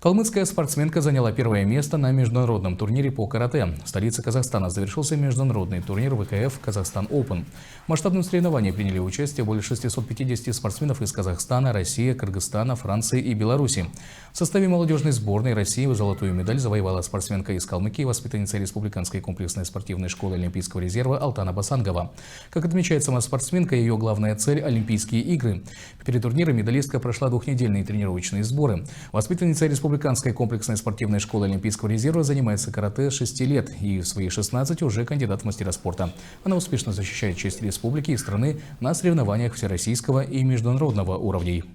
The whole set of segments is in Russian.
Калмыцкая спортсменка заняла первое место на международном турнире по карате. В столице Казахстана завершился международный турнир ВКФ «Казахстан Open». В масштабном соревновании приняли участие более 650 спортсменов из Казахстана, России, Кыргызстана, Франции и Беларуси. В составе молодежной сборной России золотую медаль завоевала спортсменка из Калмыкии, воспитанница Республиканской комплексной спортивной школы Олимпийского резерва Алтана Басангова. Как отмечает сама спортсменка, ее главная цель – Олимпийские игры. Перед турниром медалистка прошла двухнедельные тренировочные сборы. Воспитанница Республиканской комплексной спортивной школы Олимпийского резерва занимается карате 6 лет и в свои 16 уже кандидат в мастера спорта. Она успешно защищает честь республики и страны на соревнованиях всероссийского и международного уровней.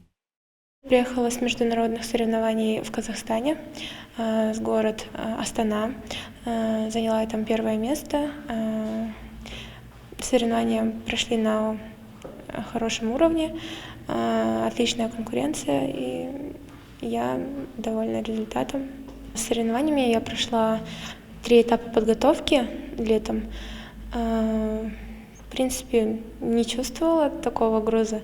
Приехала с международных соревнований в Казахстане, с город Астана. Заняла там первое место. Соревнования прошли на хорошем уровне, отличная конкуренция, и я довольна результатом. С соревнованиями я прошла 3 этапа подготовки летом. В принципе, не чувствовала такого груза,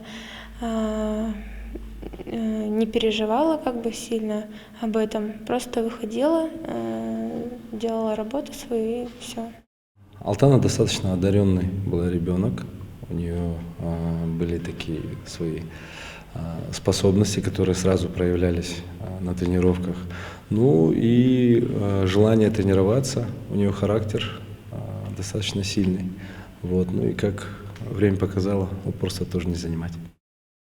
не переживала сильно об этом. Просто выходила, делала работу свою и все. Алтана достаточно одаренный был ребенок. У нее были такие свои способности, которые сразу проявлялись на тренировках. Ну и желание тренироваться. У нее характер достаточно сильный. Вот. Ну и как время показало, упорство тоже не занимать.